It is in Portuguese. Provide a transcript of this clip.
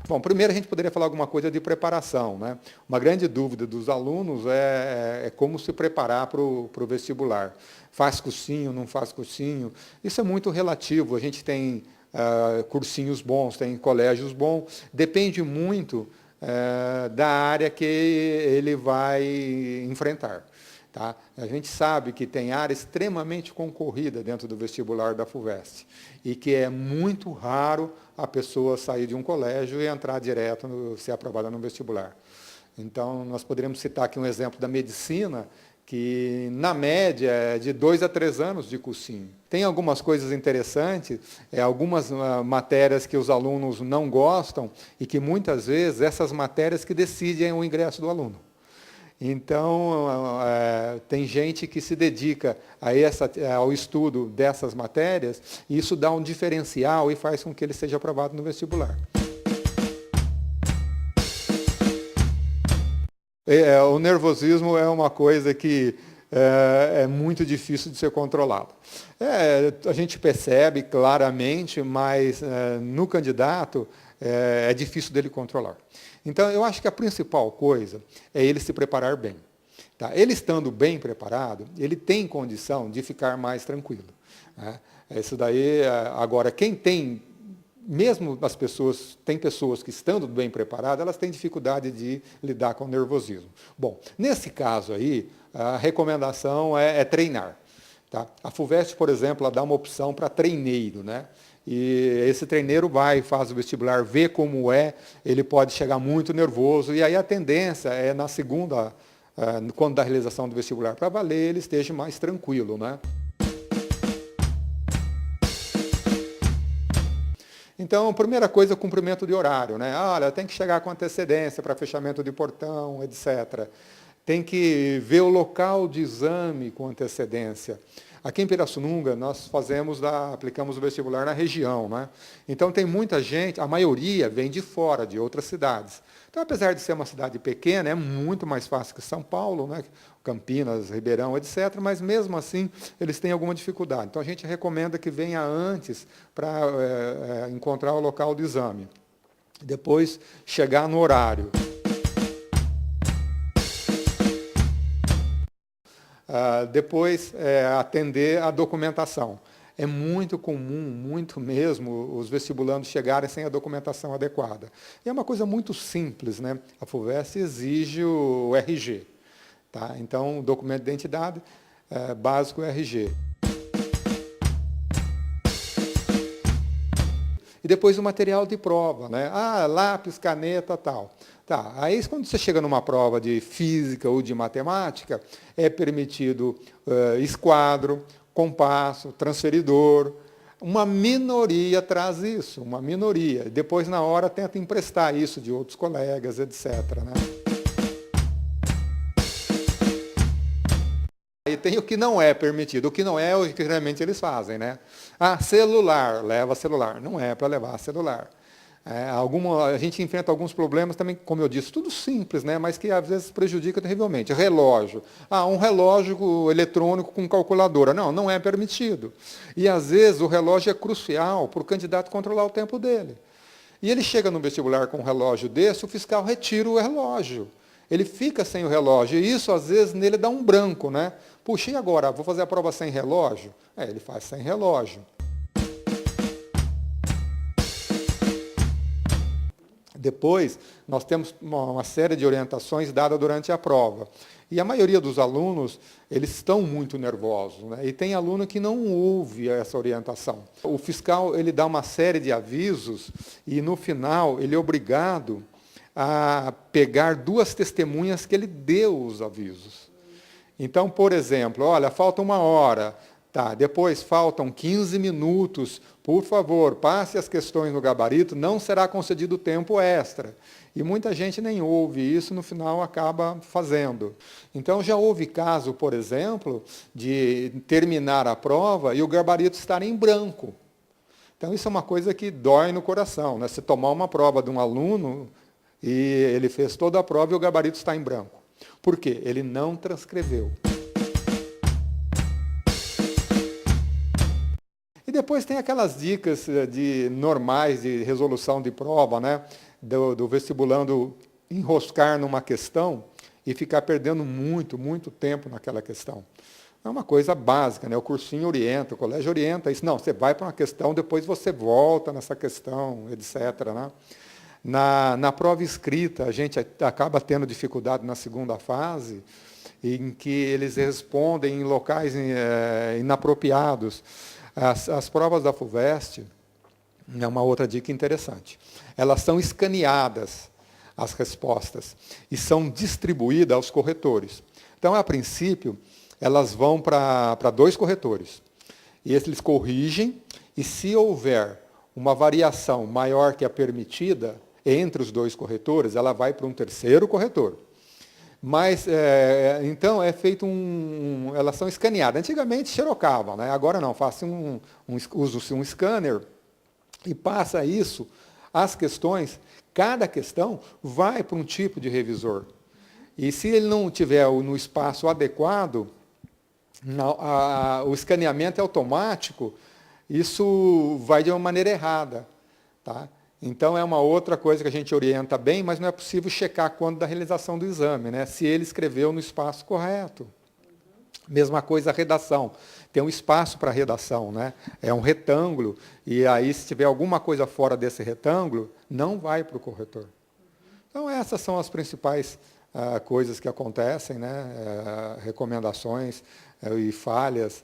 Bom, primeiro a gente poderia falar alguma coisa de preparação, né? Uma grande dúvida dos alunos é como se preparar para o vestibular. Faz cursinho, não faz cursinho? Isso é muito relativo. A gente tem cursinhos bons, tem colégios bons. Depende muito da área que ele vai enfrentar. Tá? A gente sabe que tem área extremamente concorrida dentro do vestibular da FUVEST e que é muito raro a pessoa sair de um colégio e entrar direto, ser aprovada no vestibular. Então, nós poderíamos citar aqui um exemplo da medicina, que na média é de 2 a 3 anos de cursinho. Tem algumas coisas interessantes, algumas matérias que os alunos não gostam e que muitas vezes essas matérias que decidem o ingresso do aluno. Então, tem gente que se dedica ao estudo dessas matérias, e isso dá um diferencial e faz com que ele seja aprovado no vestibular. O nervosismo é uma coisa que é muito difícil de ser controlado. A gente percebe claramente, mas no candidato é difícil dele controlar. Então, eu acho que a principal coisa é ele se preparar bem. Tá? Ele estando bem preparado, ele tem condição de ficar mais tranquilo. Né? Isso daí, agora, quem tem, mesmo tem pessoas que estando bem preparadas, elas têm dificuldade de lidar com o nervosismo. Bom, nesse caso aí, a recomendação é treinar. Tá? A FUVEST, por exemplo, ela dá uma opção para treineiro, né? E esse treineiro faz o vestibular, vê como ele pode chegar muito nervoso, e aí a tendência é na segunda, quando da realização do vestibular para valer, ele esteja mais tranquilo, né? Então, primeira coisa, cumprimento de horário, né? Olha, tem que chegar com antecedência para fechamento de portão, etc. Tem que ver o local de exame com antecedência. Aqui em Pirassununga, nós aplicamos o vestibular na região, né? Então, tem muita gente, a maioria vem de fora, de outras cidades. Então, apesar de ser uma cidade pequena, é muito mais fácil que São Paulo, né? Campinas, Ribeirão, etc., mas mesmo assim, eles têm alguma dificuldade. Então, a gente recomenda que venha antes para encontrar o local de exame. Depois, chegar no horário. Depois, atender a documentação. É muito comum, muito mesmo, os vestibulandos chegarem sem a documentação adequada. E é uma coisa muito simples, né? A FUVEST exige o RG. Tá? Então, o documento de identidade básico é RG. E depois o material de prova, né? Lápis, caneta, tal. Tá, aí quando você chega numa prova de física ou de matemática, é permitido esquadro, compasso, transferidor. Uma minoria traz isso, uma minoria. Depois, na hora, tenta emprestar isso de outros colegas, etc. Né? E tem o que não é permitido. O que não é o que geralmente eles fazem, né? Celular, leva celular. Não é para levar celular. A gente enfrenta alguns problemas também, como eu disse, tudo simples, né? Mas que às vezes prejudica terrivelmente. Relógio. Um relógio eletrônico com calculadora. Não é permitido. E às vezes o relógio é crucial para o candidato controlar o tempo dele. E ele chega no vestibular com um relógio desse, o fiscal retira o relógio. Ele fica sem o relógio, e isso às vezes nele dá um branco, né? Puxa, e agora? Vou fazer a prova sem relógio? Ele faz sem relógio. Depois, nós temos uma série de orientações dadas durante a prova. E a maioria dos alunos, eles estão muito nervosos, né? E tem aluno que não ouve essa orientação. O fiscal, ele dá uma série de avisos e, no final, ele é obrigado a pegar 2 testemunhas que ele deu os avisos. Então, por exemplo, olha, falta 1 hora. Tá, depois faltam 15 minutos, por favor, passe as questões no gabarito, não será concedido tempo extra. E muita gente nem ouve isso, no final acaba fazendo. Então, já houve caso, por exemplo, de terminar a prova e o gabarito estar em branco. Então, isso é uma coisa que dói no coração, né? Você tomar uma prova de um aluno e ele fez toda a prova e o gabarito está em branco. Por quê? Ele não transcreveu. E depois tem aquelas dicas normais de resolução de prova, né? do vestibulando enroscar numa questão e ficar perdendo muito tempo naquela questão. É uma coisa básica, né? O cursinho orienta, o colégio orienta isso. Não, você vai para uma questão, depois você volta nessa questão, etc. Né? Na prova escrita, a gente acaba tendo dificuldade na segunda fase, em que eles respondem em locais inapropriados. As provas da FUVEST, é uma outra dica interessante, elas são escaneadas, as respostas, e são distribuídas aos corretores. Então, a princípio, elas vão para 2 corretores. E eles corrigem, e se houver uma variação maior que a permitida entre os 2 corretores, ela vai para um 3º corretor. Mas, então, é feito elas são escaneadas. Antigamente, xerocavam, né? Agora não, usa-se um scanner e passa isso, as questões, cada questão vai para um tipo de revisor. E se ele não tiver no espaço adequado, o escaneamento é automático, isso vai de uma maneira errada. Tá? Então, é uma outra coisa que a gente orienta bem, mas não é possível checar quando da realização do exame, né? Se ele escreveu no espaço correto. Mesma coisa a redação. Tem um espaço para redação, né? É um retângulo, e aí, se tiver alguma coisa fora desse retângulo, não vai para o corretor. Então, essas são as principais coisas que acontecem, né? Recomendações e falhas